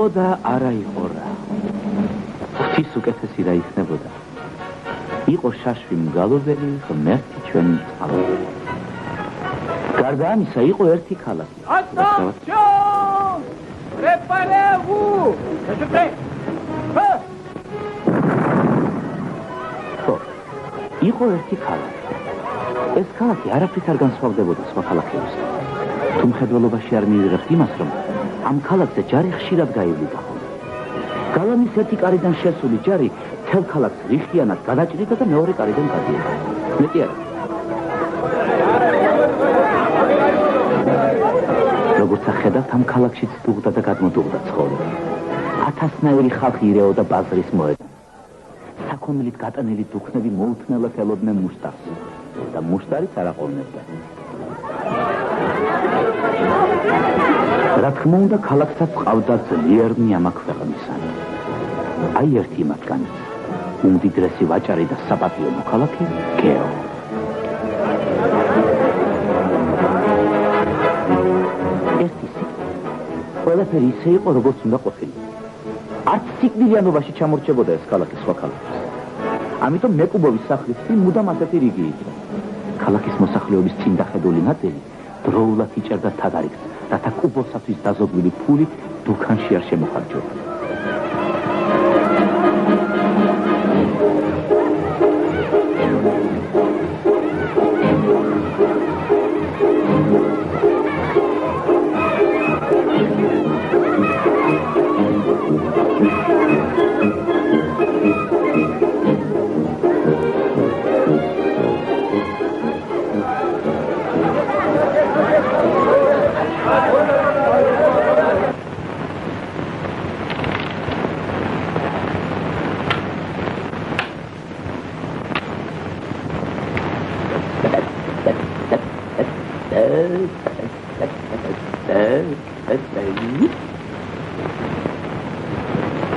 იყო და არა იყო რა. ღვთის უკეთესი რა იქნებოდა. იყო შაშვი მგალობელი, ღმერთი ჩვენი წყალობელი. გარდა ამისა იყო ერთი ქალაქი. Attention! Préparez-vous! Je suis prêt! იყო ერთი ქალაქი. ეს ქალაქი არაფრით არ განსხვავდებოდა სხვა ქალაქებისგან. თუ მხედველობაში არ მიიღებთ იმას, რომ ამ ქალაქზე ჯარი ხშირად გაივლიდა ხოლმე. გალავნის ერთი კარიდან შესული ჯარი მთელ ქალაქს რიხიანად გადაჭრიდა და მეორე კარიდან გადიოდა. მეტი არა. როგორც ახედავთ, ამ ქალაქშიც დუღდა და გადმოდუღდა ცხოვრება. 1000-ნაირი ხალხი ირეოდა ბაზრის მოედანს. საქონლით გატანილი დუქნები მოუთმელად ელოდნენ მუშტარს და მუშტარიც არ აყოლნებდა. რა თქმა უნდა, ქალაქსაც ყავდა ძლიერნი ამა ქვეყნისანი. აი ერთი მათგანი, უმდიდრესი ვაჭარი და საპატიო მოქალაქე გეო. ყველაფერი ისე იყო, როგორც უნდა ყოფილიყო. არც სიკვდილიანობაში ჩამორჩებოდა ეს ქალაქი სხვა ქალაქებს. ამიტომ მეკუბოვის სახლის წინ მუდამ ასეთი რიგი იდგა. ქალაქის მოსახლეობის წინ დახედული ნაწილი დროულად იჭერდა თადარიგს, რათა კუბოსათვის დაზოგვილი ფული დუქანში არ შემოხარჯვება.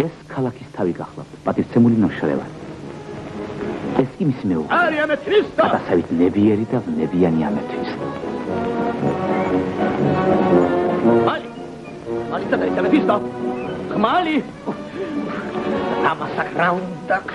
ეს ქალაქის თავი გახლავთ, პატივცემული ნოშრევანი. ეს კი მისი მეუღლე. Aria Mephisto! გადასავით ნებიერი და ვნებიანი ამეთვისტო. Mali stăpânița Mephisto! Mali! L-a masacrat un dac!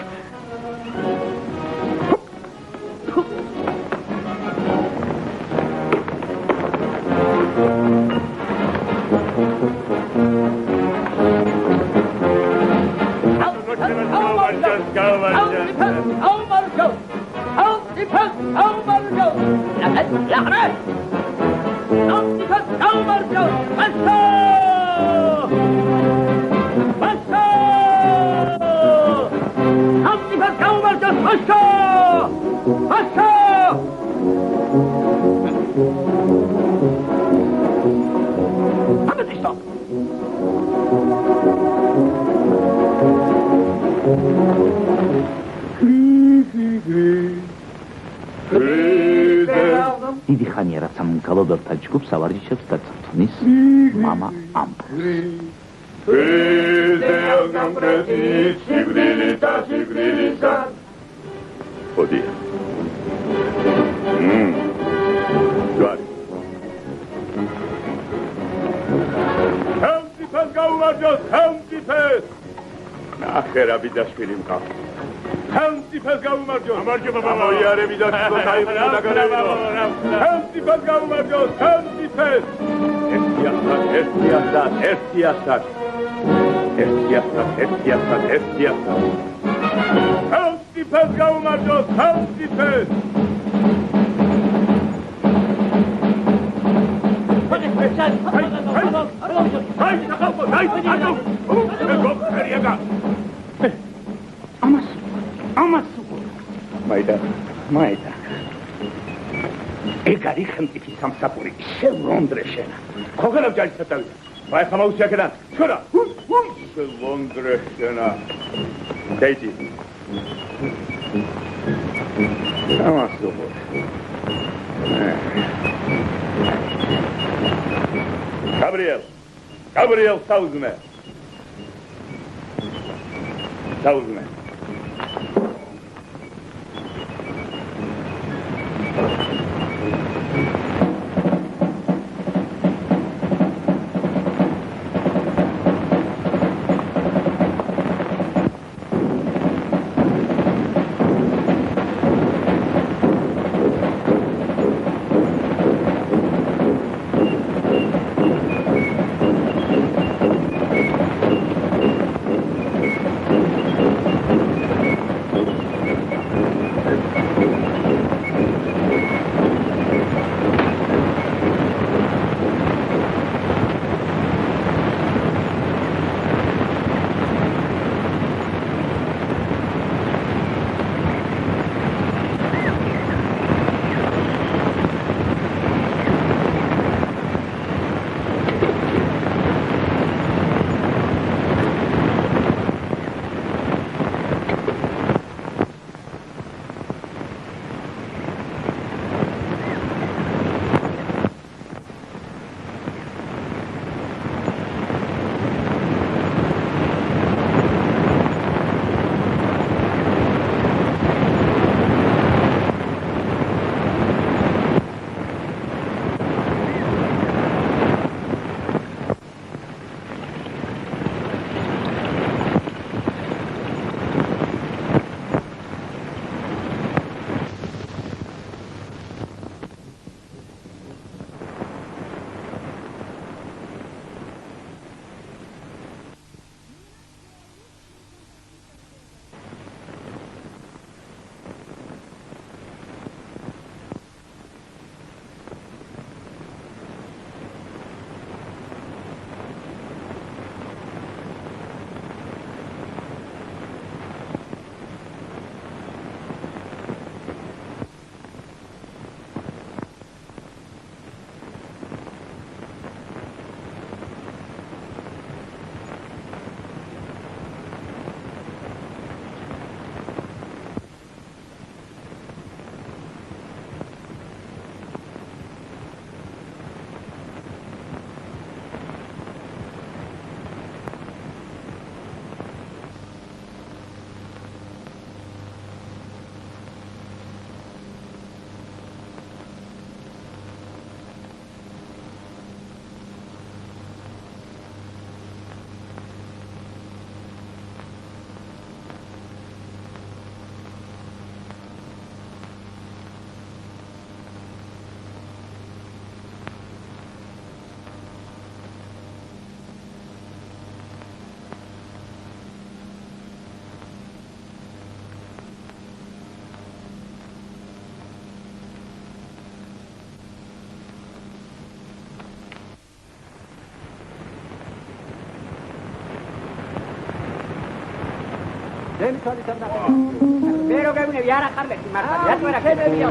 დიდი ხანია რაც ამ გალობელთა ჯგუფს ავარჯიშებს და წვრთნის მამა ამპულს. Odie. Doari. Helmtipes gaumardjos, helmtipes! Nahera bidaşvili mqavs. Helmtipes gaumardjos. Amarjeba baba. Amoiare bidaşvilo taifuna dagarevino. Helmtipes gaumardjos, helmtipes! Ertiastat. Helmtipes gaumardjos, helmtipes! Maida. Egari xemtipis samsapuri. Londres shena. Khogalav jalsatavi. Vai xamausia kedan. Chora. Londres shena. Deiti. Amasupur. Gabriel, sauzme. ჩემი ქალის არ ნახე. მე რო გეუბნები არა ხარბეთი მართალი რატო არა ქენებია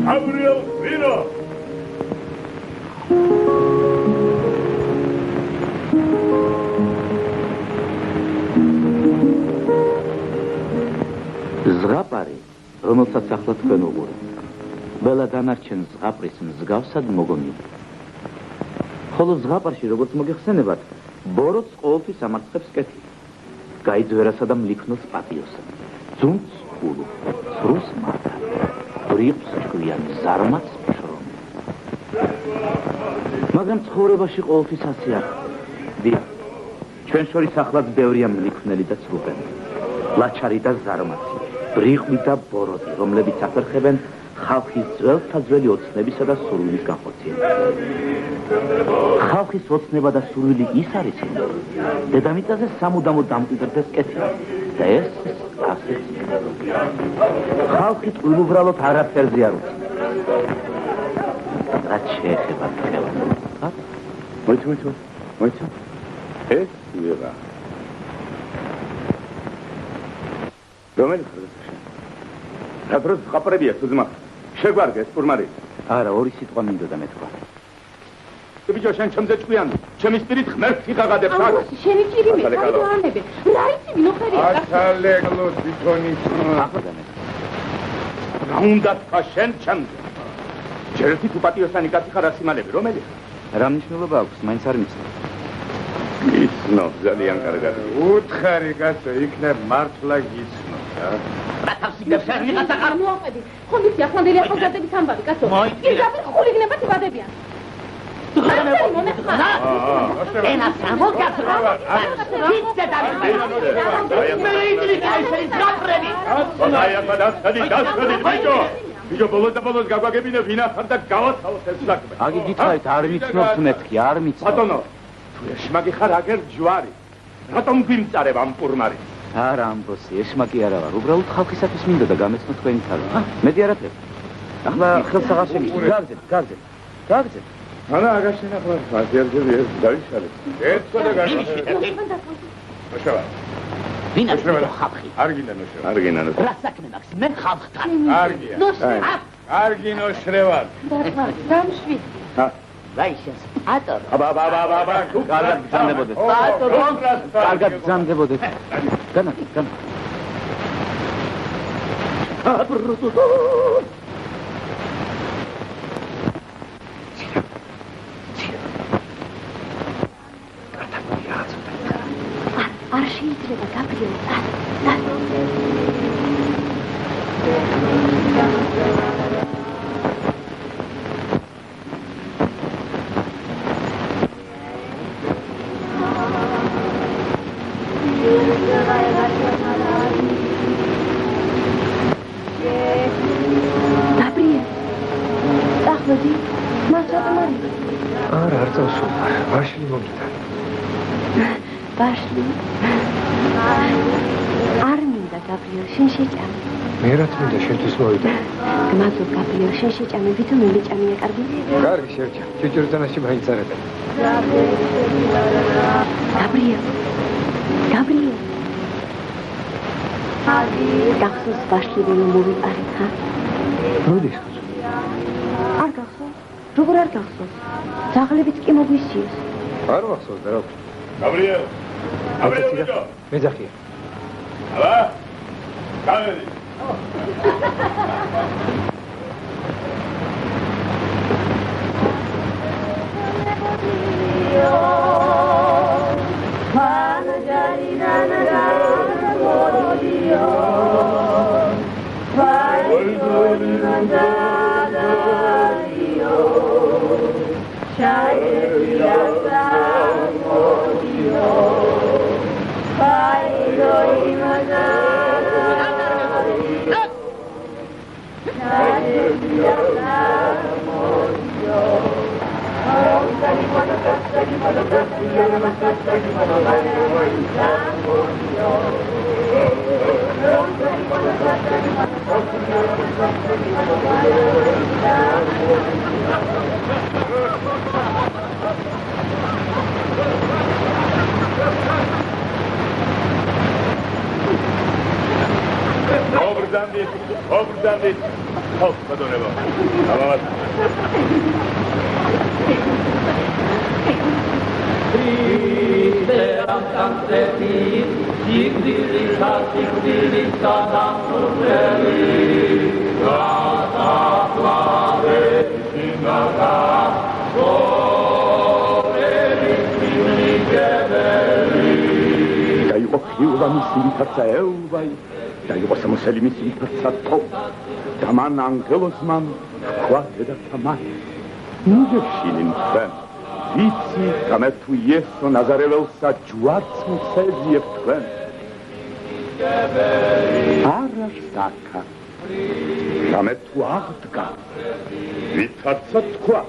Gabriel Vino! ზღაპარი, რომელსაც ახლა თქვენ უყურებთ, ყველა დანარჩენ ზღაპრის მსგავსად მოგონილი. ხოლო ზღაპარში, როგორც მოგეხსენებათ, ბოროტს ყოველთვის ამარცხებს კეთილი. გაიძვერასა და მლიქნოს პატიოსა. ძუნც ხულუ, სრუს მატა. ბრიყვს ჭკვიან ზარმაც შრომი. მაგრამ ცხოვრებაში ყოველთვის ასე არ ხდება. ჩვენ შორის ახლაც ბევრია მლიქნელი და ცრუპები. ლაჩარი და ზარმაცი. ბრიყვი და ბოროტი, რომლებიც აფერხებენ ხალხის ძველთა ძველი ოცნებისა და სურვილის განხორციელებას. ხალხის ოცნება და სურვილი ის არის, რომ დედამიწაზე სამუდამოდ დამკვიდრდეს კეთილი და ეს ასეც იქნება. ხალხი ტყუილუბრალოდ არაფერზე არ უცნობს. რაც შეეხება ხელოვნებას. მოიცა. ეს ვიღა. რომელი ხარ? რატომ ხაპრებია თუ ძმა? შეგვარგე ეს პურმარი. არა, ორი სიტყვა მინდოდა მეთქვა. ბიჭო, შენ ჩემზე ჭკვიან, ჩემი სპირით ღმერთს იღაღადებს აქ. შენი ჭირი მე გაანებე. რა იცი ვინოხერია? აშალეგლო თვითონის. ახლა დამე. რა უნდა თქვა შენ ჩემზე? ჯერეთი თუ პატიოსანი კაცი ხარ ასიმალები, რომელი? რა მნიშვნელობა აქვს, მაინც არ მიცნობ. იცნო, ძალიან კარგად. უთხარი კაცო, იქნებ მართლა გიცნო, რა? რატავსიგებს არ ვიღაცა არ მოაყედი. ხომ იცი ახლანდელი ახალგაზრდების ამბავი, კაცო? პირდაპირ ხულიგნება თვადებიან. Ena samo gatrava. Idźcie tam. ბიჭო, ბოლოს და ბოლოს გაგვაგებინე ვინ ახარ და გავაცალოთ ეს საქმე. აგი გითხარით, არ ვიცნობთ მეთქი, არ მიცნობ. ბატონო, თუ ეშმაკი ხარ აგერ ჯვარი. რატომ გვიმწარებ ამ პურმარი? არა, ამბოსი, ეშმაკი არა ვარ. უბრალოდ ხალხისათვის მინდა და გამეცნო თქვენი თავი. მეტი არაფერი. ახლა ხელს აღარ შეგიძლია. გაგზეთ. ანა აგაშენ ახლა ფაზერზე ეს დაიშალე. ერთსა და გაშენ. მოშავა. ვინ არის ხალხი? არ გინდა ნოშრევა. არ გინდა ნოშრევა. რა საქმე მაქვს? მე ხალხთან. არგია. არ გინოშრევა. დამშვი. ვაიშეს. ატო. აბა. კარგად გზამდებოდეთ. კარგად გზამდებოდეთ. განა. არ შეიძლება გაბრიელ. გაბრიელ. დახმოდი. მაშინ არ წავსულარ. ვაშლი მომიდა. ვაშლი. არ მინდა გაბრიელ, შენ შეჭამე. მე რაც მინდა შენთვის მოვიდა. გმადლობ გაბრიელ, შენ შეჭამე, ვითომ მე მეჭამია კარგი? კარგი შევჭა. ჭიჭურდანაში მაინც არადა. გაბრიელ. გახსოვს ვაშლი რომ მოვიყარეთ, ხა? მოდის. არ გახსოვს? როგორ არ გახსოვს? ძაღლებიც კი მოგვისიეს. არ ვახსოვს და რა. გაბრიელ. ბიჭო. მეძახია. აბა. გამერი. Daman angelosman, quadra taman. Nugeshinin tven. Vitsi kametu yeso nazarevelsa juarts museziev tven. Arasaka. Kametu agdga. Vitatsa tkva.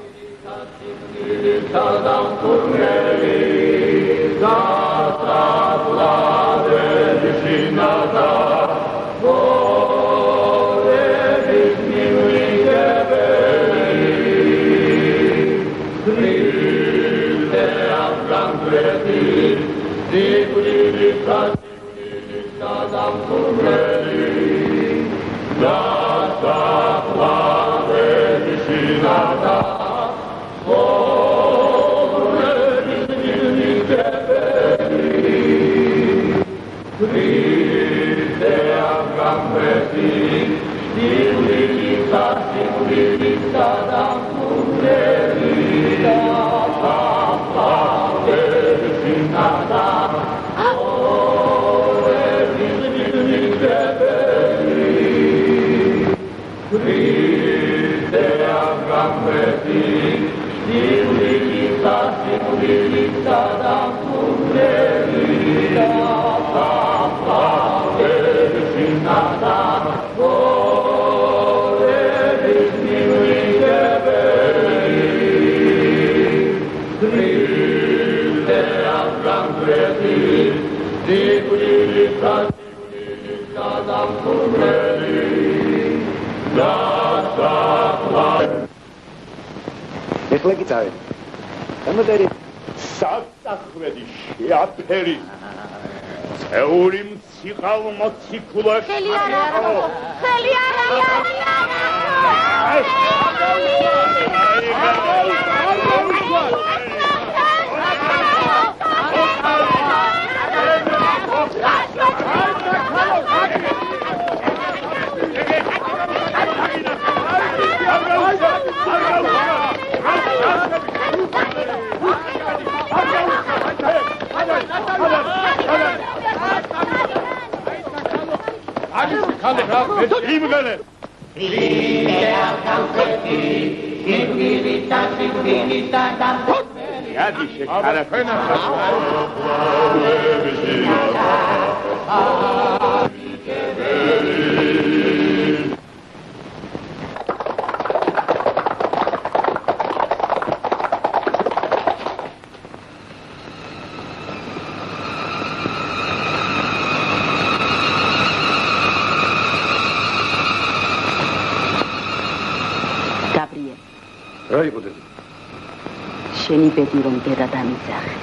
შენი ბედი რომ დედა დამიძახე.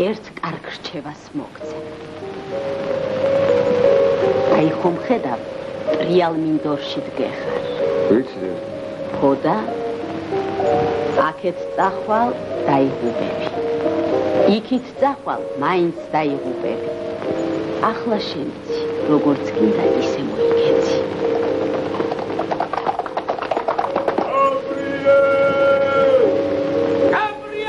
ერთ კარგ რჩევას მოგცე. აი ხომ ხედავ, ტრიალ მინდორში დგეხარ. ვიცი. ხოდა აქეთ წახვალ დაიღუპები. იქით წახვალ მაინც დაიღუპები. ახლა შემიცი, როგორც გინდა ისე მოიქეცი. Gabriel!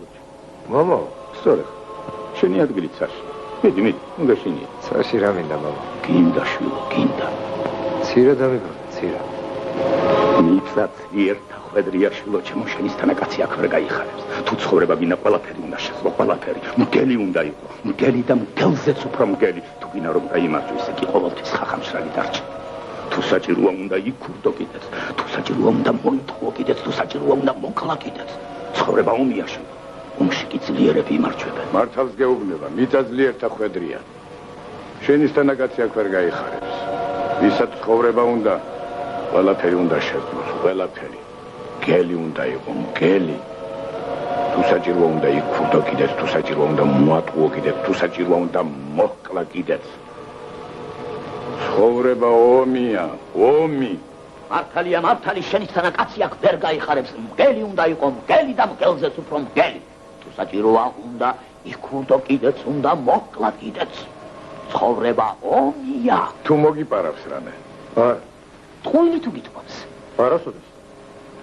ლუჩ. მამო, სწორედ. შენი ადგილით საში. მიდი, უნდა შენია. საში რა მინდა მამო? გინდა შვილო, გინდა. ცირა დამიგო, ცირა. მიწაც ერთა ხვედრია შვილო, ჩემო შენისთანა კაცი აქ ვერ გაიხარებს. თუ ცხოვრება გინდა ყველაფერი უნდა შესვა, ყველაფერი. მგელი უნდა იყო. მგელი და მგელზეც უფრო მგელი. თუ გინდა რომ დაიმარჯვო, ისე კი ყოველთვის ხახამშრალი დარჩა. თუ საჭიროა უნდა იქურდო კიდეც, თუ საჭიროა უნდა მოიტყუო კიდეც, თუ საჭიროა უნდა მოკლა კიდეც. ცხოვრება ომია შვილო. ომში კი ძლიერები იმარჯვებენ. მართალს გეუბნება, მიწა ძლიერთა ხვედრია. შენისთანა კაცი აქ ვერ გაიხარებს. ვისაც ცხოვრება უნდა, ყველაფერი უნდა შეძლოს, ყველაფერი. მგელი უნდა იყო, მგელი. თუ საჭიროა უნდა იქურდო კიდეც, თუ საჭიროა უნდა მოატყუო კიდეც, თუ საჭიროა უნდა მოკლა კიდეც. ცხოვრება ომია, ომი. მართალია, მართალი შენისთანა კაცი აქ ვერ გაიხარებს. მგელი უნდა იყო, მგელი და მგელზეც უფრო მგელი. თუ საჭიროა უნდა იქურდო კიდეც, უნდა მოკლა კიდეც. ცხოვრება ომია. თუ მოგიპარავს რამე? არა. ტყუილი თუ გიტყვებს. არასოდეს.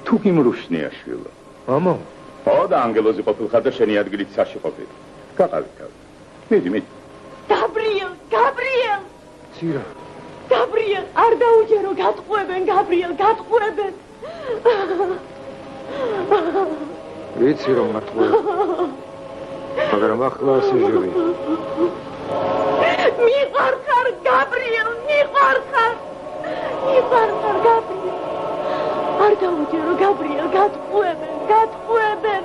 თუ გიმრუშნია შვილო. მამო, და ანგელოზი ყოფილხარ და შენი ადგილით საში ყოფილი. გაყავით თავი. მიდი. გაბრიელ, გაბრიელ. ცირა. გაბრიელ, არ დაუჯერო, გატყუებენ, გაბრიელ, გატყუებენ. ვიცი რომ მართლა. მაგრამ ახლა სიჟური. მიყვარხარ, გაბრიელ, მიყვარხარ. მიყვარხარ, გაბრიელ. არ დაუჯერო, გაბრიელ, გატყუებენ, გატყუებენ.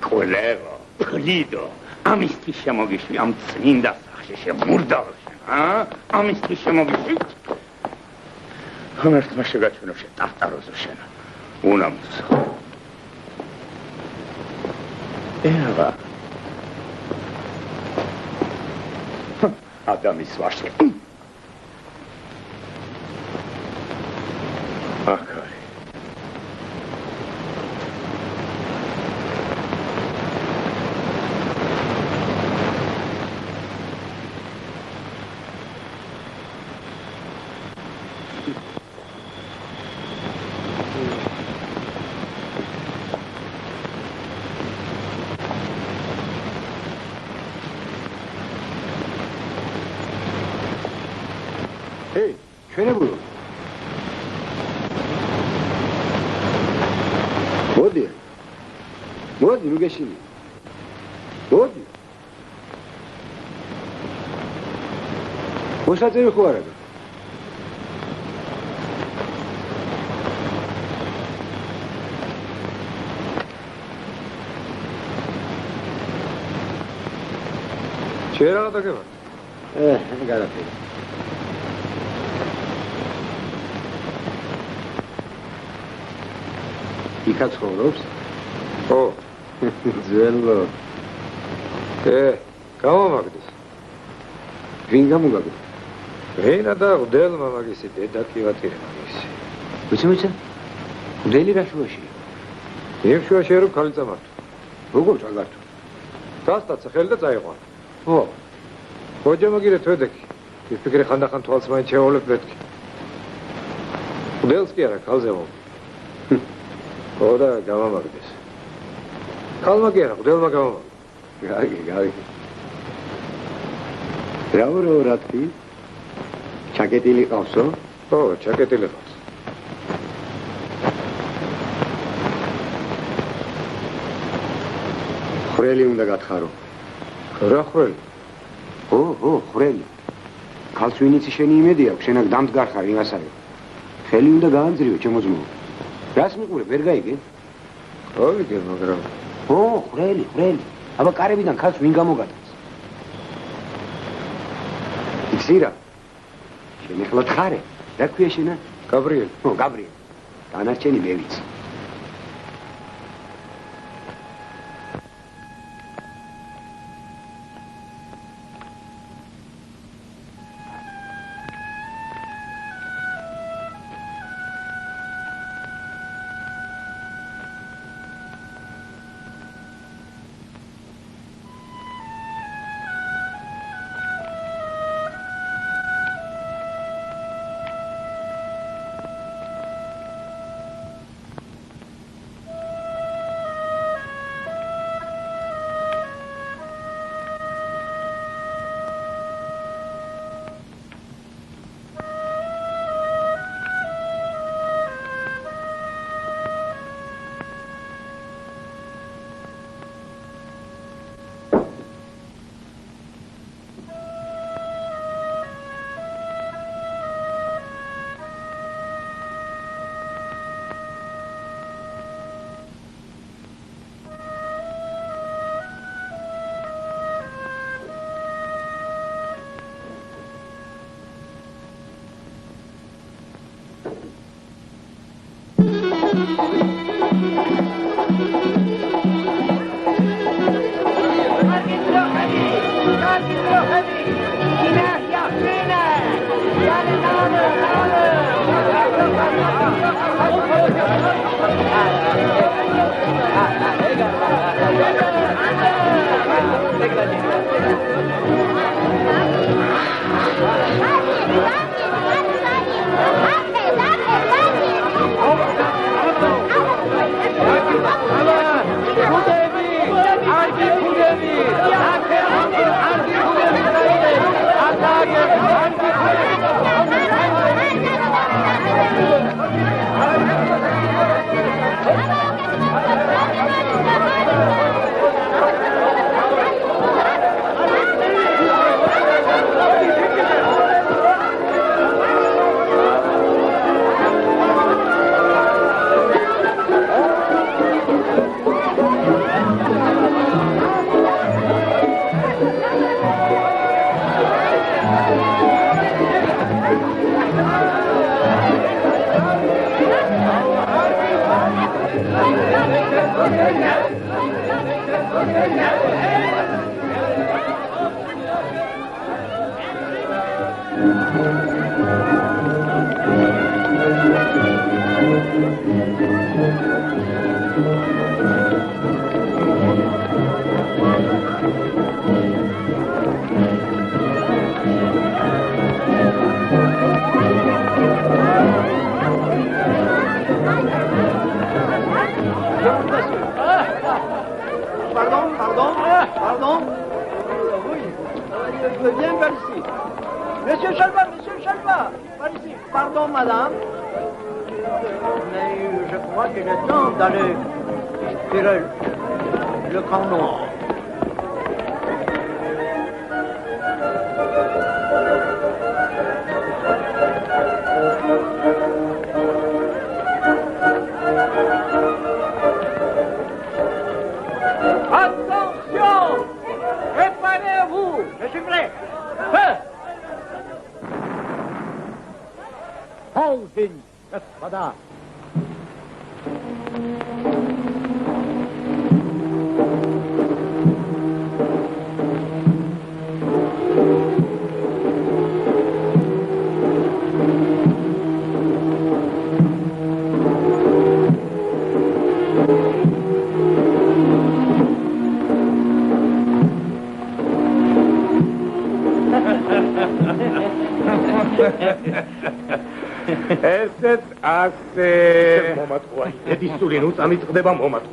კოლერო, პლიდო, ამისთვის შემოგიშვი ამ წმინდა სახში შემურდავში, ამისთვის შემოგიშვი. ამერთმა შეგაჩვენო შეტარტაროზო შენა. უნამუცო. ევა. ადამის ვაშლი. აკარი. ჩვენებულო. მოდი. მოდი, ნუ გეშინი. მოდი. მოსაწევი ხო არა? შეიძლება რა დაგება? გარაფერი. იქაც ცხოვრობს? ო, ძველო. გამომაგდეს. ვინ გამოგაგდეს? ვინა და უდელმა მაგისი დედა კივატირე მაგისი. ვიცი? უდელი რა შუაშია? იმ შუაშია რომ ხალი წამართო. როგორ წაგართო? დასტაცა ხელი და წაიყვანა. ო. ოჯა მაგირე თვედექი. ვიფიქრე ხანდახან თვალს მაინც შეავლებ მეთქი. უდელს კი არა, ხალზე მო. ოდა გამამაგდეს. ხალმა კი არა, უდელმა გამამაგდეს. გაგი. რა თქი? ჩაკეტილი ყავსო? ო, ჩაკეტილი ყავს. ხრელი უნდა გათხარო. რა ხრელი? ო, ხრელი. ხალს ვინიც შენი იმედი აქვს, შენ აქ დამდგარხარ იმასარი. ხელი უნდა გაანძრიო, ჩემო ძმო. რას მიყურე, ვერ გაიგე? გავიგე, მაგრამ ო, ხრელი. აბა კარებიდან ხალს ვინ გამოგატანს? იცი რა? შენ ახლა თხარე. რა ქვია შენა? გაბრიელ. ო, გაბრიელ. დანარჩენი მე ვიცი.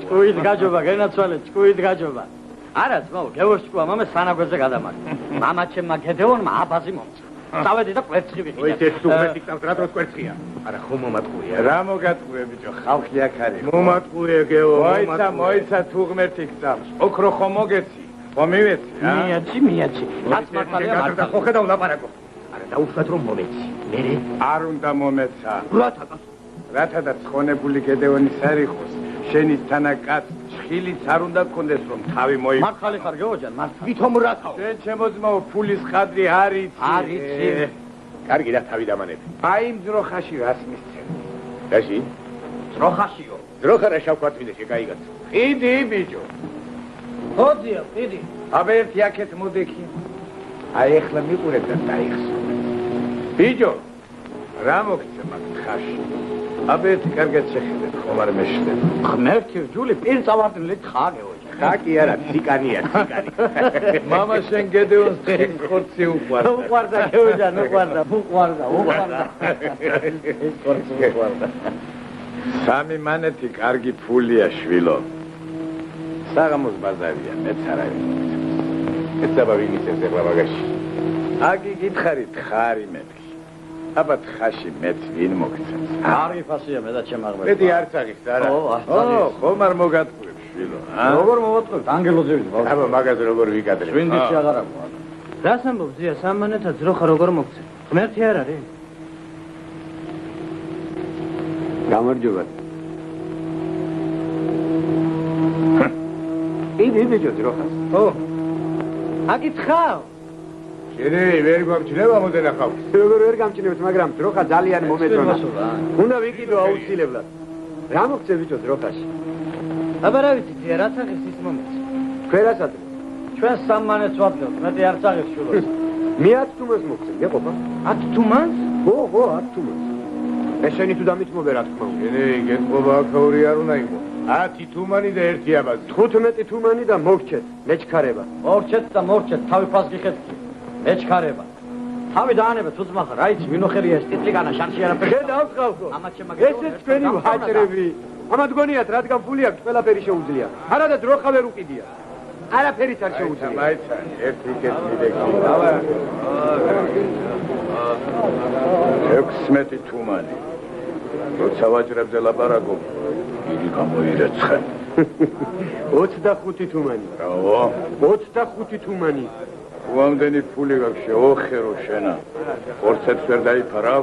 ჭკუით გაჯობა, გენაცვალე, ჭკუით გაჯობა. არა, ძმაო, გევორჩკუა მამე სანაგვეზე გადამაგ. მამა ჩემმა გედეონმა აბაზი მომწა. წავედი და კვერცხი ვიყიდე. ოი, ეს თუმეტი წამს რა დროს კვერცხია? არა, ხო მომატყუია. რა მოგატყუე ბიჭო, ხალხი აქ არის. მომატყუე გეო, მოიცა თუ ღმერთი გწამს. ოქრო ხო მოგეცი? ხო მივეცი, რა? მიაჩი. რაც მართალია, მართლა ხო ხედავ ლაპარაკო. არა, დაუშვათ რომ მომეცი. მერე არ უნდა მომეცა. რატო? რათადა ცხონებული გედეონის არ იყოს. შენის თანაკაც ჭხილიც არ უნდა გქონდეს რომ თავი მოიგო. მართალი ხარ გეოჯან, მართალი. ვითომ რათავ? შენ ჩემო ძმაო, ფულის ხადრი არიცი. კარგი და თავი დამანები. აი იმ ძროხაში რას მისცემ? რაში? ძროხაშიო. ძროხა რა შავქვათმინეში გაიგაცა. ყიდი ბიჭო. ხოდია, ყიდი. აბა ერთი აქეთ მოდექი. აი ეხლა მიყურებ და დაიხსო. ბიჭო, რა მოგცემ აქ თხაში? აბა ერთი კარგად შეხედეთ, ხომ არ მეშლება. ღმერთი რჯული პირ წავარდნილი თხა გეოჯან. ხა კი არა, ციკანია, ციკანი. მამა შენ გედეონს ხის ხორცი უყვარდა. უყვარდა გეოჯან, უყვარდა. ეს ხორცი უყვარდა. სამი მანეთი კარგი ფულია შვილო. საღამოს ბაზარია, მეც არა ვიცი. ეს დაბა ვინიცეს ეხლა მაგაში. აგი გითხარით ხარი მეთქი. აბა თხაში მეც ვინ მოგცემს? კარგი ფასია მე და ჩემ აღმერთება. მეტი არც აღიქს არა. ხომ არ მოგატყუებ შვილო, ა? როგორ მოვატყუებ? ანგელოზები ვარ. აბა მაგაზე როგორ ვიკადრებ? შვინდიცი აღარ აქვს. რას ამბობ ზია, სამმანეთა ძროხა როგორ მოგცე? ღმერთი არ არის? გამარჯობა. იგი ბიჭო ძროხას. აკითხავ. ე, ვერ გვამჩნევა მოდენა ხალხი. როგორ ვერ გამჩნევთ, მაგრამ დროხა ძალიან მომეწონა. უნდა ვიკიდო აუცილებლად. რა მოგწევ ბიჭო დროხაში? აბა რა ვიცი, რაც აღებს ის მომეც. ქვერასად. ჩვენ სამმანეთს ვადგავთ, მეტი არც აღებს შულოს. მე 10 თუმანს მოგწევ, გეყოფა? 10 თუმანს? ხო, 10 თუმანს. ესენი თუ დამიწმობე რა თქმა უნდა. ე, გეთყობა აქაური არ უნდა იყო. 10 თუმანი და 1 აბაზი. 15 თუმანი და მოგჩეთ, მეჩქარება. მორჩეთ და მორჩეთ, თავი ფას გიხეთ. მეჩქარება. თავი დაანება თუძმა ხარ, რაიცი, ვინოხერია ეს ტიტლიკანა შანში არაფერი. შედავთ ხალხო. ამათ შემაგეთ. ესეც თქვენი ვაჭრები. ამათ გონიათ, რადგან ფული აქვს, ყველაფერი შეუძლია. არა და დროხა ვერ უკიდია. არაფერიც არ შეუძლია. მაიცა, ერთი კეთილი დეგი. 16 თუმანი. როცა ვაჭრებზე ლაპარაკობ, იგი გამოირეცხე. 25 თუმანი. ბრავო. 25 თუმანი. უამდენი ფული გაქვს შეოხერო შენა. ხორცებს ვერ დაიფარავ,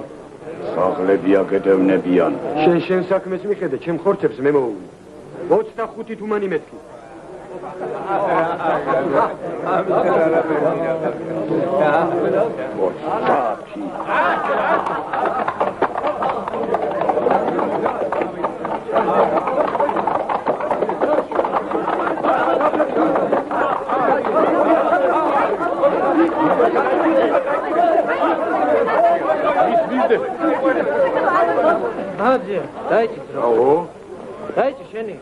საღლები აგედევნებიან. შენ საქმეს მიხედე, ჩემ ხორცებს მე მოუვი. 25 თუმანი მეთქი. Надя, дайте дрова. Дайте шени.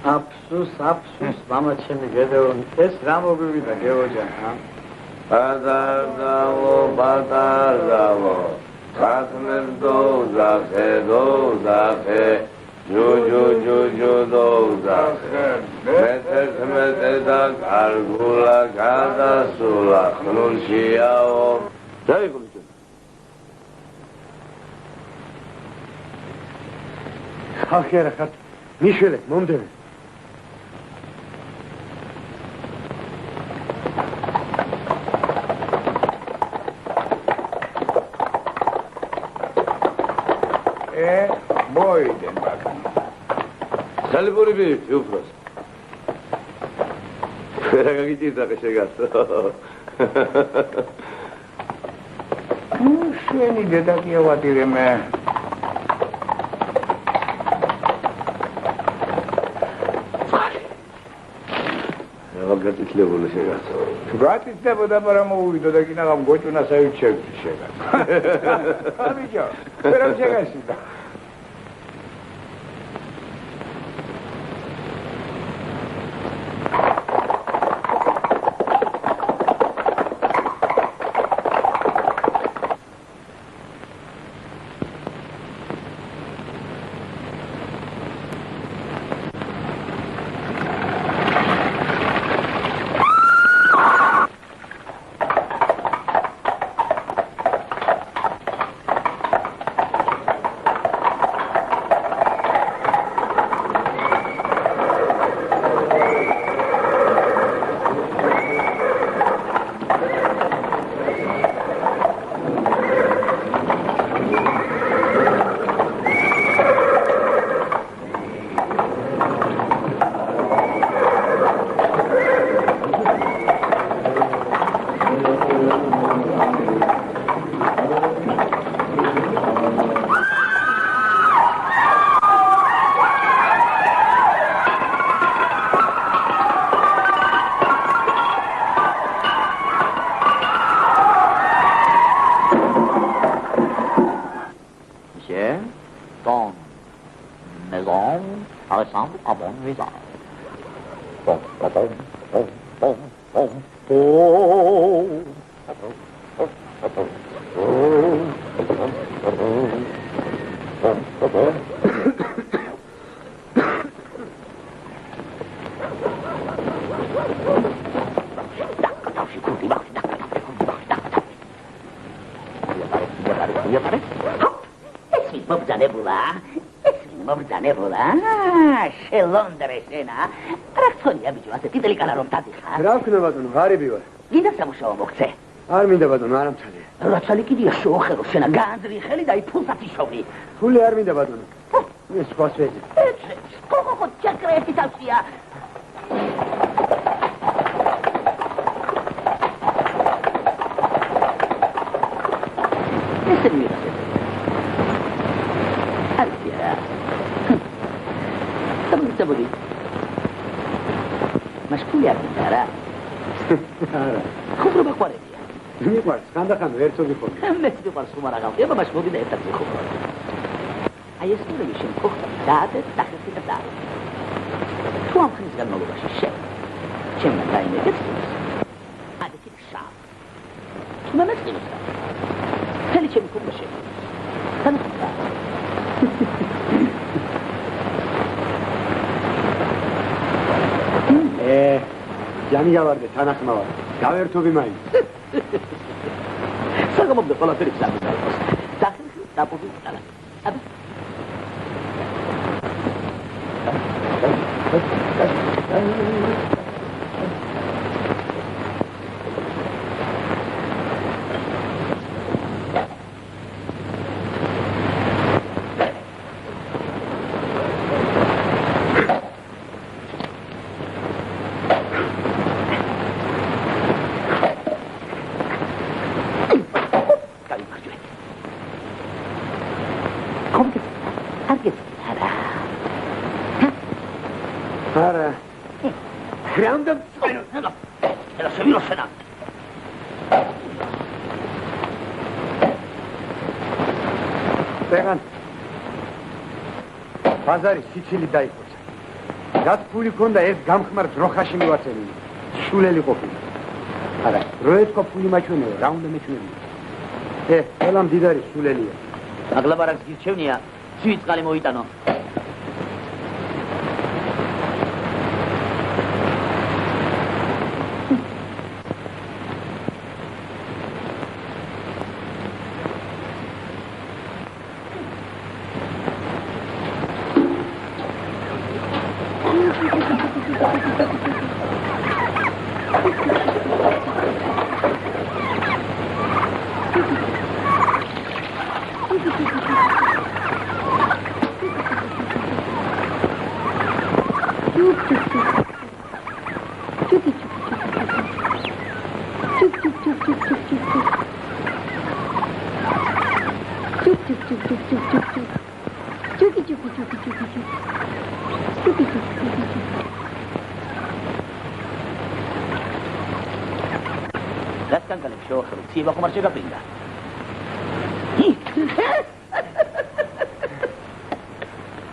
Აფსუს, მამა ჩემი გედეონ, ეს რა მოგივიდა გეოჯან, ბატარდავო, ხათმეს დოუზახე, ჯუჯუ დოუზახე, მეტე და კარგულა გადასულა, ხნულშიაო. რა იყო ბიჭო? ხალხი არა ხარ, მიშველე, მომდევე. მოიდენ ბაკი. სალიბური ბიჭი უფროს. რა გაგიჭირდა შეგასო. შენი დედა კი ავადირე მე. რა გაგიჭირდა შეგასო. გაგიჭირდა და მოუვიდო და კიდე ამ გოჭუნას აიჩევდი შეგასო. ამიჯო, ვერა შეგასიდა. ლონდრესენა რა ხონია ბიჭო ასეთი დელიკანა რომ დადიხარ რა ვქნა ბატონო ღარიბი ვარ გინდა სამუშაო მოგცე არ მინდა ბატონო არ ამცალია რა ცალი კიდია შოხერო შენა განძრი ხელი და იფულსა თიშობი ფული არ მინდა ბატონო ეს სხვას ვეძებ ხო ჩაკრეთი თავშია ესე მირა Sabodi. Mas puli ar ara. Ara. Khubro bakhware. მიყვარს ხანდახან ვერცობი ხოლმე მე მიყვარს ხომ არა გავდია მას მოდი და ერთად ვიხობ აი ეს ნუ შენ ხოხტა დაადე დახეთი და და თუ ამ ხნის განმავლობაში შენ დაიმეგეთ ადეთი შავ თუ მე მეცნობს ხელი ჩემი ხომ შენ თანხმობა ჯანი გავარდე თანახმავარ გავერთობი მაინც საგამობდე ყველაფერი სამიზაროს დახილ დაპოვი დალა აბა ბაზარი სიცილი დაიხოცა. რაც ფული ქონდა ეს გამხმარ ძროხაში მივაცემი. შულელი ყოფილი. არა, როეთქო ფული მაჩვენე, რა უნდა მეჩვენე? ყველა მდიდარი შულელია. აგლაბარაკს გირჩევნია, ცივი წყალი მოიტანო. Siva come c'è capita.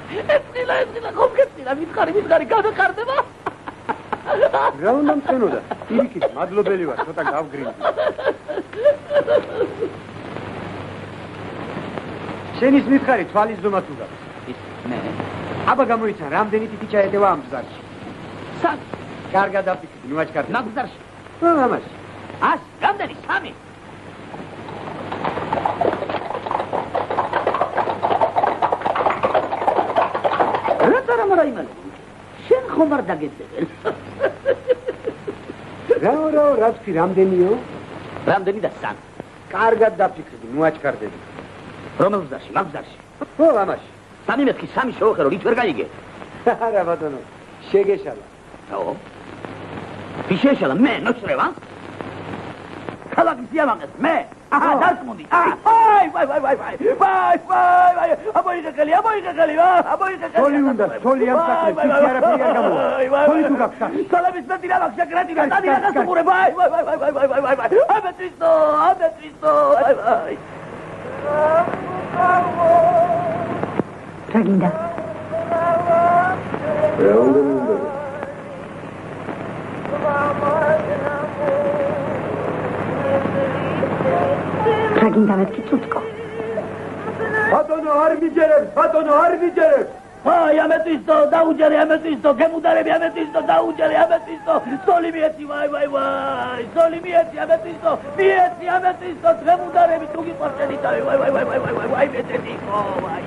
Esila come che si la mitcari cade va. რა უნდა მწენოდა? ირიკი, მადლობელი ვარ, ცოტა გავგრინდი. შენის მითხარი თვალის ზომა თუ გაქვს. მე. აბა გამოიცა, რამდენი ტიტი ჩაედევა ამ ბზარში? სამ. კარგად აფიქრდი, ნუ აჩქარდი. მაგ ბზარში. მამაში. რამდენი? სამი. რა იმალე? შენ ხომ არ დაგეცებელ? რა თქვი, რამდენიო? რამდენი და სამ. კარგად დაფიქრდი, ნუ აჩქარდები. რომელ ბზარში? მაგ ბზარში. ხო, ამაში. სამი მეთქი, სამი შევახერო, რით ვერ გაიგე? არა, ბატონო, შეგეშალა. ო. შეეშალა მე, ნოჩრევა? ქალაქის იამაღეს მე. აჰა, დარწმუნდი. აი, აბოიგაკალი. სოლი უნდა, სოლი ამ საქმეს, ისე არაფერი არ გამოვა. სოლი თუ გაქვს სახი. სოლების მეტი რა მაქვს, შეკრეთი და დადი რაღაც უყურებ. აი. აბეთვისო. აი. რა გინდა? გინდა მეთქი წუთკო. ბატონო არ მიჯერებს. აი ამეთვისო, დაუჯერე ამეთვისო, გემუდარები ამეთვისო, დაუჯერე ამეთვისო, სოლი მიეცი, ვაი, სოლი მიეცი ამეთვისო, გემუდარები თუ გიყვარჩენი თავი, ვაი, მეცეთიკო, ვაი.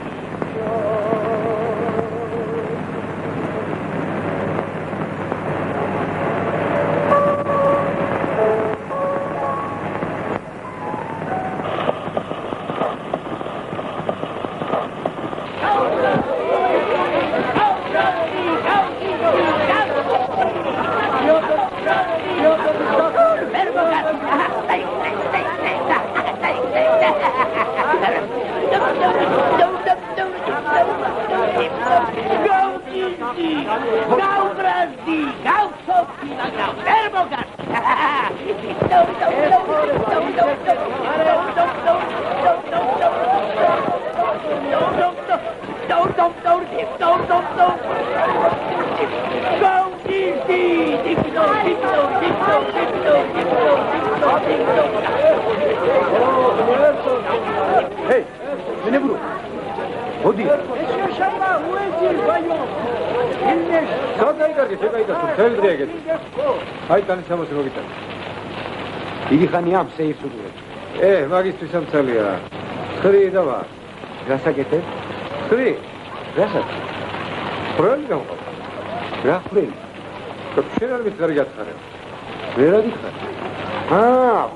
დიდი ხანია ამ სეირს უყურებ. მაგისთვის ამცალია. ხრი დავა. რასაკეთებ? ხრი. რასაც? ხრელი გამყავ. რა ხრელი? შენ არ ვიცი რა გაცხარებ. ვერ აღიხარ.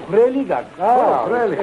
ხრელი გაკა. ხრელი.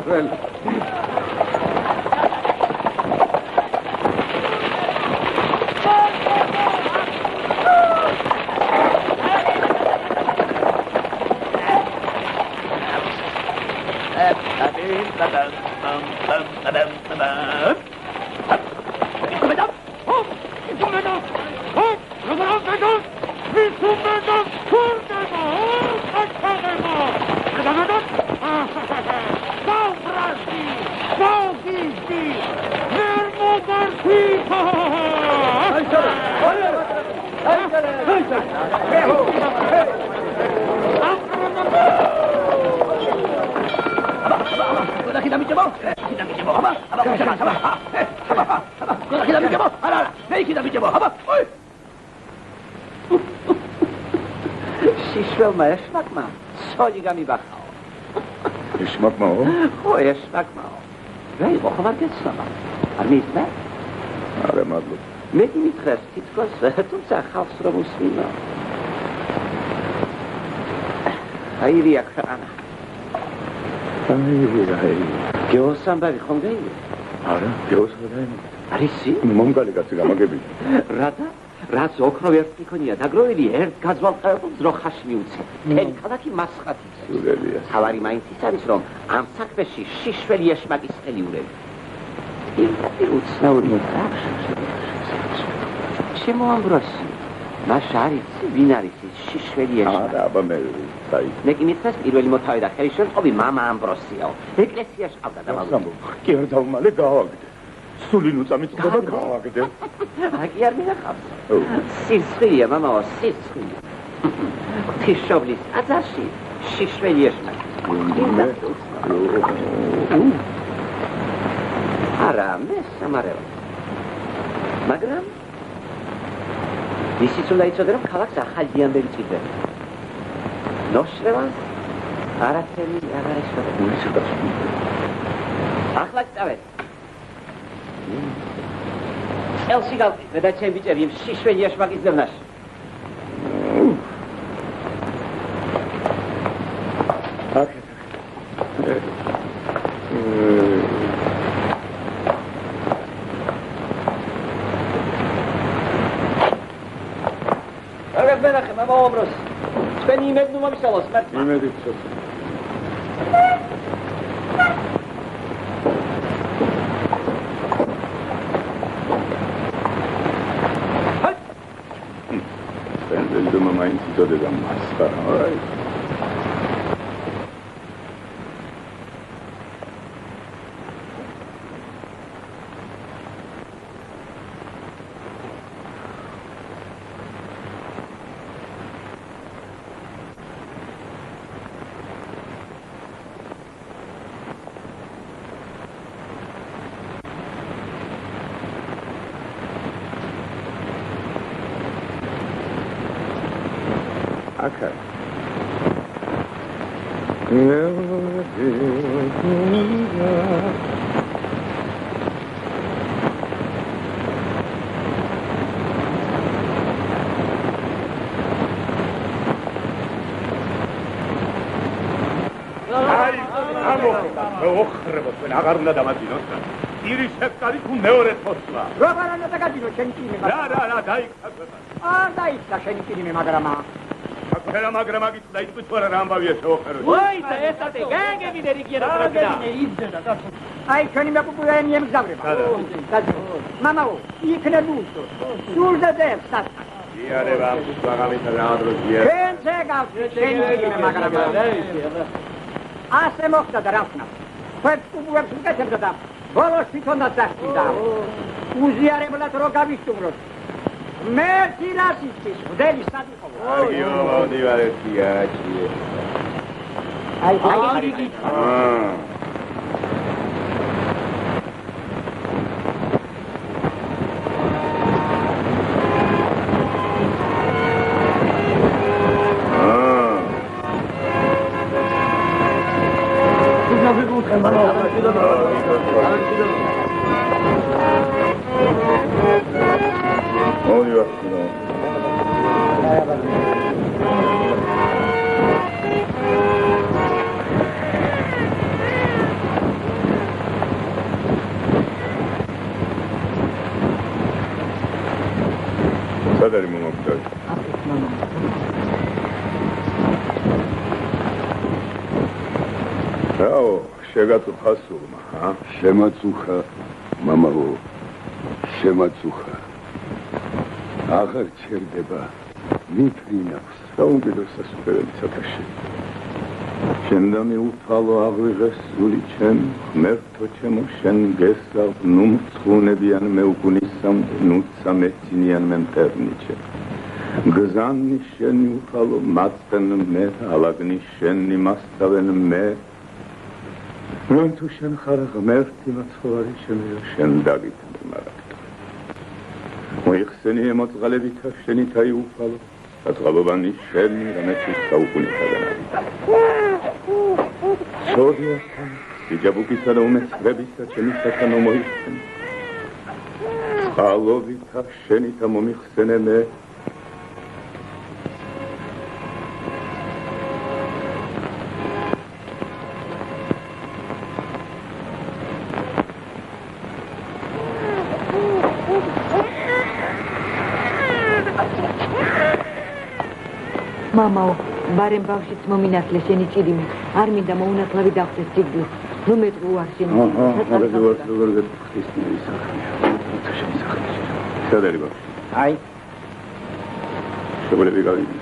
შიშველმა ეშმაკმა სოლი გამიბახაო. ეშმაკმაო? ხო, ეშმაკმაო. რა იყო, ხომ არ გეცნობა? არ მისმა? არა, მადლობა. მე მითხრას თითქოს, თუმცა ხალხს რომ უსმინო. აირია ქრანა. გეოს ამბავი ხომ გაიგე? არა, გეოს არ დაემო. არისი? მომგალი კაცი გამაგები. რადა? რაც ოქრო ერთ მიქონია დაგროვილი ერთ გაძვალყებულს რო ხაში მიუცე. მთელი ქალაქი მასხათი. სულელია. თავარი მაინც ის არის რომ ამ საქმეში შიშველი ეშმაკის ხელი ურევი. პირდაპირ უცნაური ჩემო ამბროსი. მაშა არის ვინ არის ის შიშველი ეშმაკი? არა, აბა მე დაი. მე კი მითხრას პირველი მოთავე და ხელისშემწყობი მამა ამბროსიაო. ეკლესიაში ყავდა დამალული. კი არ დავმალე გავაგდე. სული ნუწამით ხდება გავაგდე. კი არ მინახავს. სირცხვილია, მამაო, სირცხვილია. ღვთისმშობლის ტაძარში შიშველი ეშმაკი. არა, მე სამარევა. მაგრამ ისიც უნდა იცოდე, რომ ქალაქს ახალი ამბები ჭირდება. ნოშრევანს არაფერი აღარ ეშვა. ახლა წავედ. ელსი გავდი, და ჩემ ბიჭები იმ შიშველი ეშმაკის ზევნაში. მენახე, მამა ამბროს. თქვენი იმედი ნუ მომისალოს, მერტ. იმედი ცოტა. Pendulum main tidur dalam masker. Alright. აღარ უნდა დამაძინოთ. ირის შეფტარი თუ მეორე თოსლა. როგორ უნდა დაგაძინო შენი ტიმი? რა, დაიქცა. არ დაიქცა შენი ტიმი, მაგრამ აქერა მაგრამ აგიც დაიწყით ვარა რა ამბავია შეოხერო. ვაი, ესate გაგები დერიგიერა ტრაფიკა. აი, ჩვენი მეკუპუენი ემგზავრება. მამაო, იქნე ლუსო. სულდა დევსა. იარება, ვაღავით რაადროშია. შენ შეგავს შენი ტიმი, მაგრამ ასე მოხდა და რა ვქნა? ფეთკუბებს უკეთებდა და ბოლოს თვითონაც დასწინდა. უზიარებლად რო გავისტუმროთ. მე თირასის ვდელი სად იყო? აგიო, მოდი ვარეთია, ჭიე. აი, სადარი მომოკვდები? რაო, შეგაწუხა სულმა, ჰა? შემაწუხა, მამაო, შემაწუხა. აღარ ჩერდება, მიფრინავს. საუნდიდოს სასუქებელი სათავეში. შენ და მიუთვალო აღვიღეს სული ჩემ, ღმერთო ჩემო შენ გესალ, ნუ მცხუნებიან მე უგუნისამდე, ნუ სამეცინიან მე მტერნიჩე. გზანი შენ მიუთვალო მაწენ მე, ალაგნი შენ იმასწავენ მე. რომ თუ შენ ხარ ღმერთი მაცხოვარი შემეო, შენ დაგითმ მარაგდა. მოიხსენი ემოწყალებითა შენით აიუფალო. საწყალობანი შენი რამეთის საუკუნეთაგანაა. სოდიასთან, სიჯაბუკისა და უმეცხრებისა ჩემი სათანო მოიხსენი. წყალობითა შენითა მომიხსენე მე. მამაო, ბარემ ბავშვიც მომინათლე შენი ჭირიმე. არ მინდა მოუნათლავი დახდეს ციგდილს. ნუ მეტყუ არ შენი. მაგაზე ვარ როგორ გეტყვის მე საქმეა. შენი საქმეა. სადარი ბავშვი? აი, შეგულები გავიდი.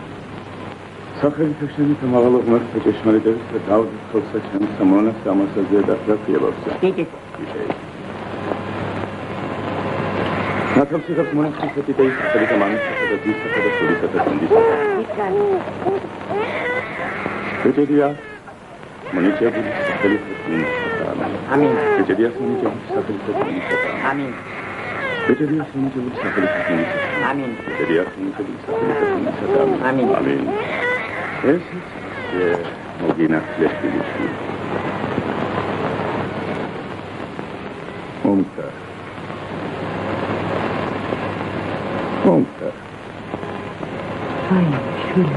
სახელით შენი და მაღალ ღმერთთა ჭეშმარიტების და დავდით ხოლსა ჩემს სამონას ამასაზე და დაფიებავსა. კი. ნათამსიღებს მონახისეთი და ისახები და მამისათა და ძისათა და სულისათა და წმინდისათა. ბეჭედია მონიჭებული სახელით წმინდისათა. ამინ. ბეჭედია მონიჭებული სახელით წმინდისათა. ამინ. ბეჭედია მონიჭებული სახელით წმინდისათა. ამინ. ბეჭედია მონიჭებული სახელით წმინდისათა. ამინ. ამინ. ესეც მოგინათლებული. მომთა აი, შვილი.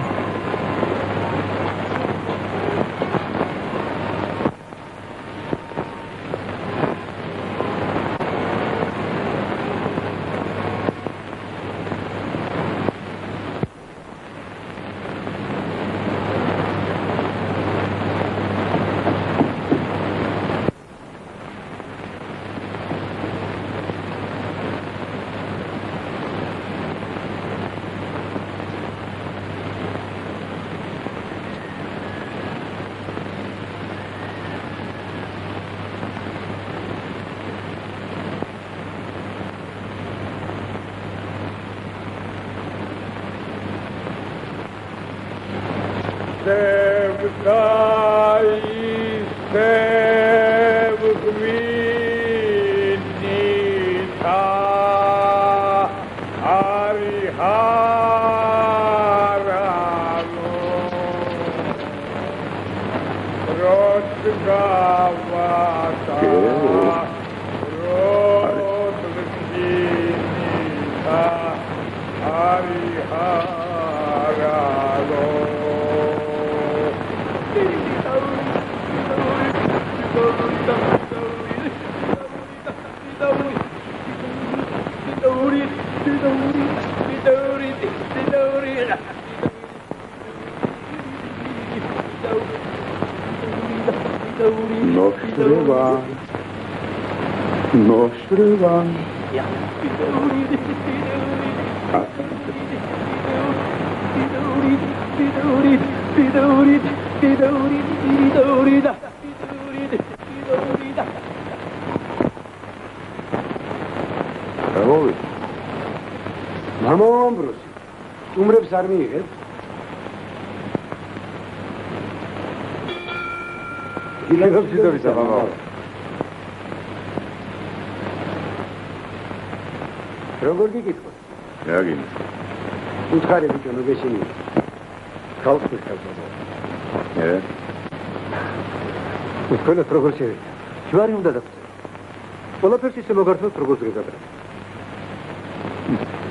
Mama Ambrose, umrებს არ მიიღებ? გიგებს ძიდობისა მამა. როგორ გიკითხო? რა გინდა? უთხარი ბიჭო, ნუ გეშინი. ხალხს ვიხავ. თქვენს როგორ შევიდა? ჯვარი უნდა დაგწევ. ყველაფერს ისე მოგართმევთ, როგორც გეკადრა.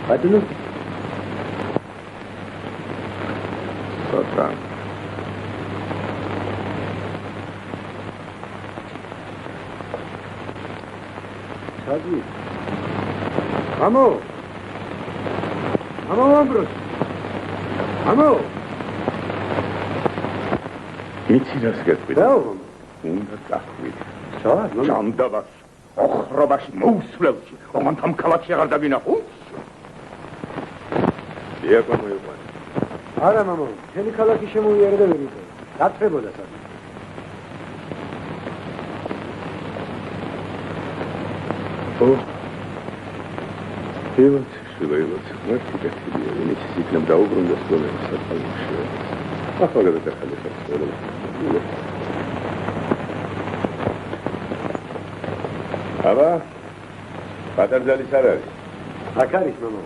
ბატონო. სოტრან. სადი. მამო. მამო ამბროს. მამო. იცი რას გეტყვი? უნდა წახვიდე. სად? ჭამდაბაში, ოხრობაში, მოუსვლელში, ოღონდ ამ ქალაქში აღარ დაგინახო? იაკო მოიყვანე. არა მამო, მთელი ქალაქი შემოიარა და ვერ იყო. დაწებოდა სად? Ილოც, მერტი კეთილია, ვინც იქნებ დაუბრუნდეს გონებს საფალში. ახალგაზრდა ხალხი. აბა, პატარძალის არ არის? აქ არის მამო.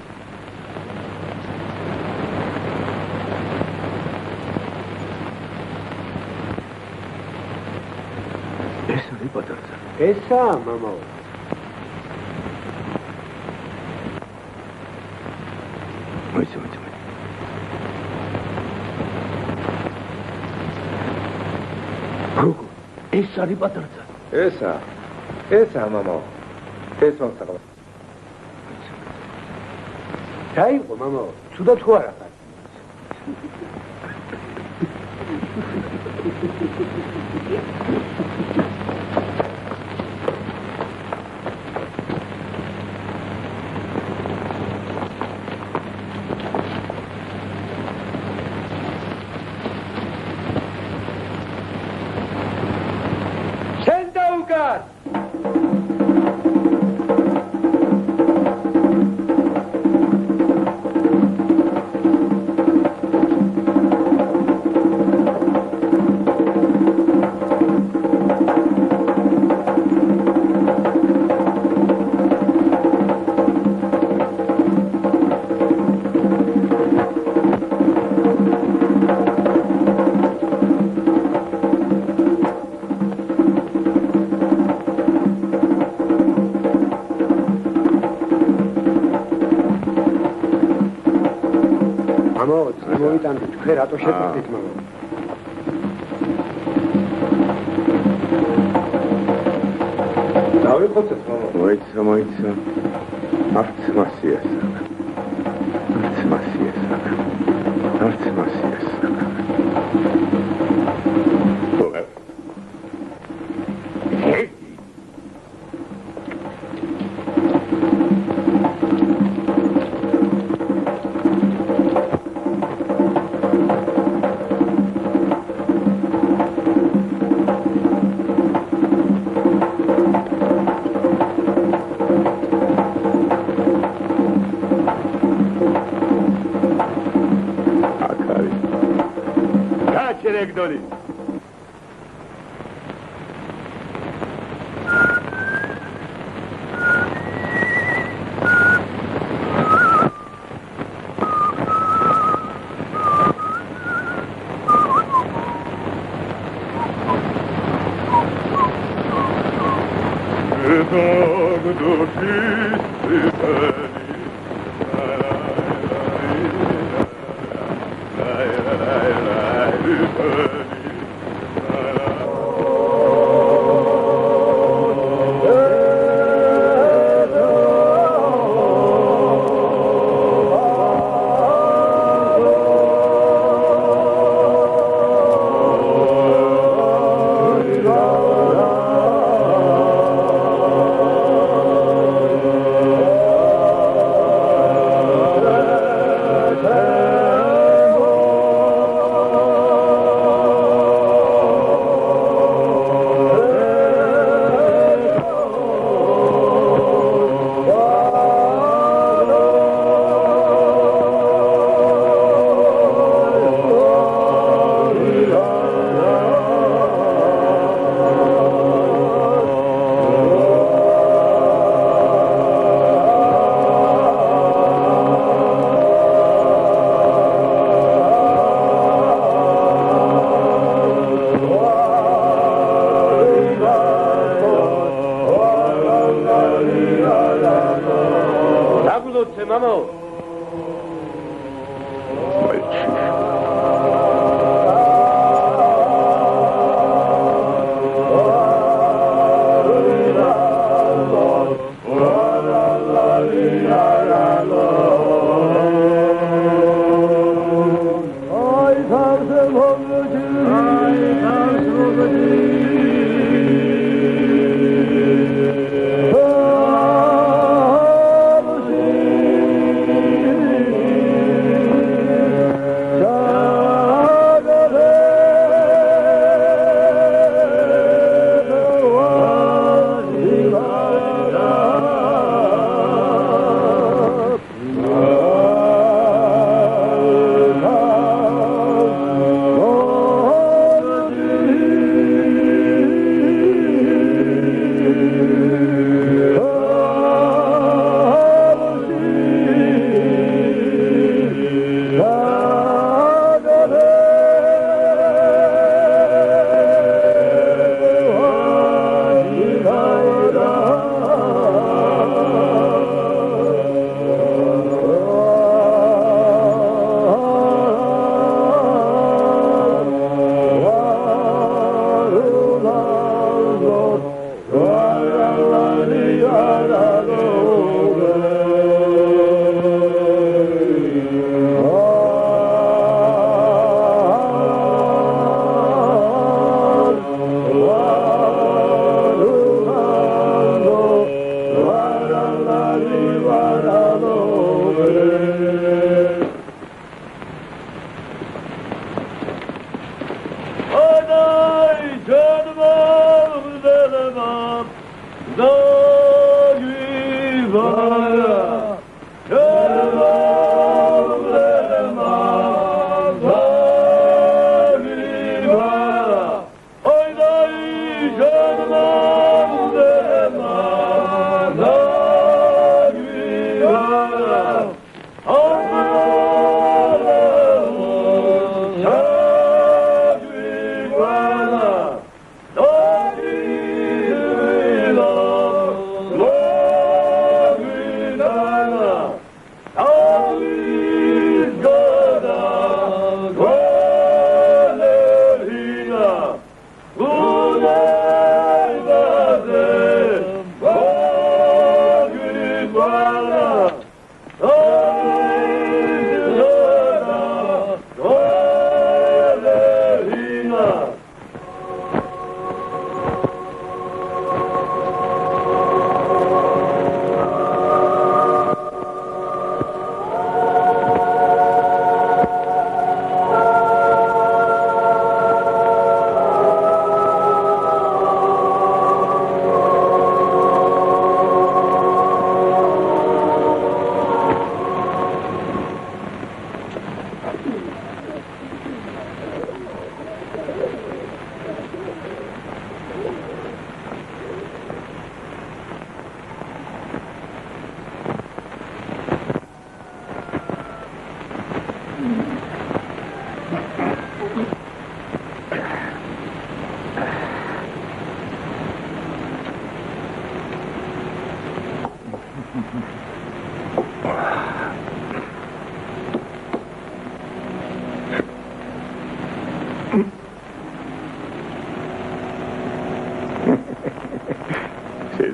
ეს არის პატარძალი. ესაა მამო. ეს არის პატარძალი. ესა მამო. ეს მომსახურე. დაიყო მამო, ცუდა თუ არა ხარ? რატო შეგხვდით მამა? დავიხოცეთ მამა. მოიცა. არც მასიას.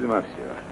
ძმაში ვარ.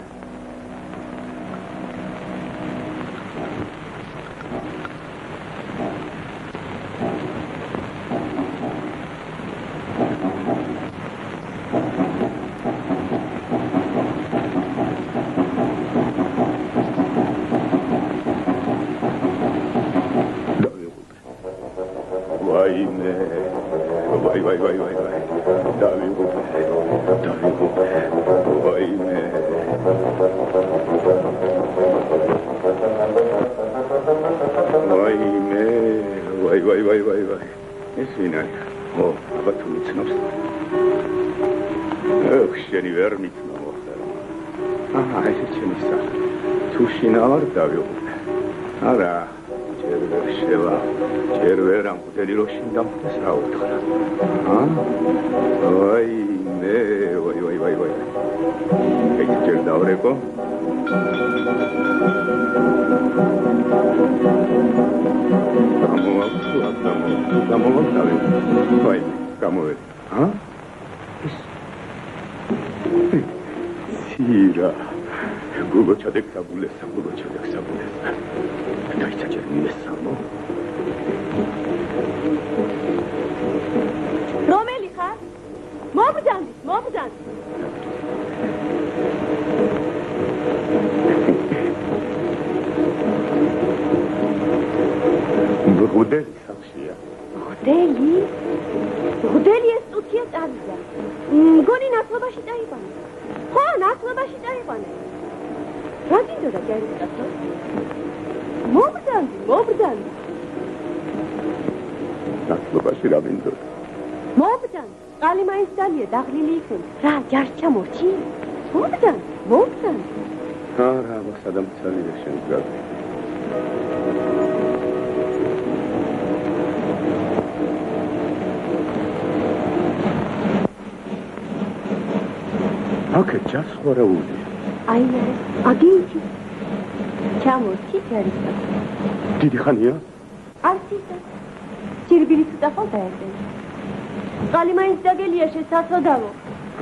დიდი ხანია? არცისა. ჭირბილი თუ დახალდა ეს. ყალი მაინც დაგელია შესაძლოდავო.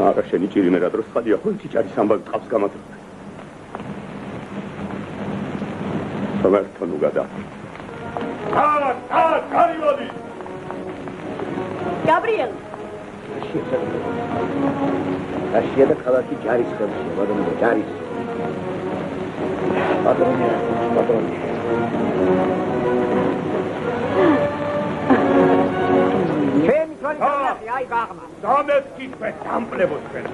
არა შენი ჭირი მე რა დროს ხადია ხო ჭიჭარის ამბავი ტყავს გამატება. სამართო ნუ გადა. კარიმოდი. გაბრიელ. რაშია და ქალაქი ჯარის ხელში, ბატონო ჯარის. ბატონო. ჩემი თვალის აი გაღმა. დამეს კითხვე დამპლებო თქვენ.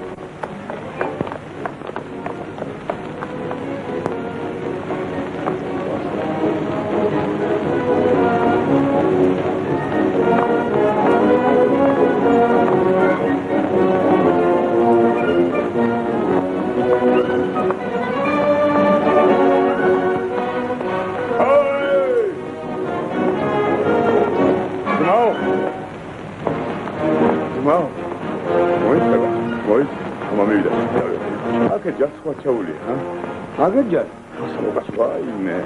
აგერჯარ ასმობას ვაიმე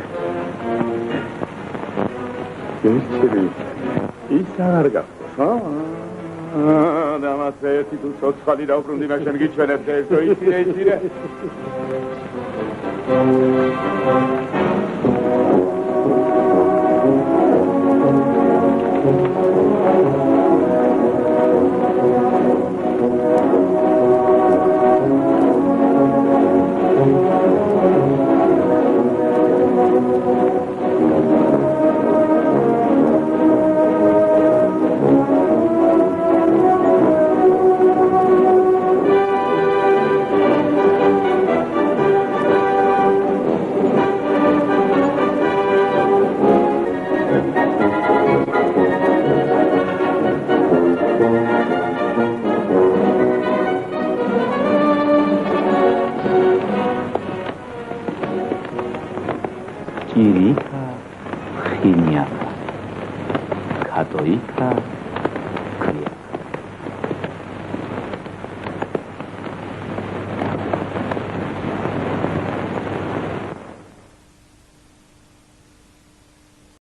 ის არ გახსოვს დამას ერთი თუ ცოცხალი დავბრუნდი მაშინ გიჩვენებ ეს ისინე ჭირიქა, ხინიაყა, ქატოიქა, ქრია.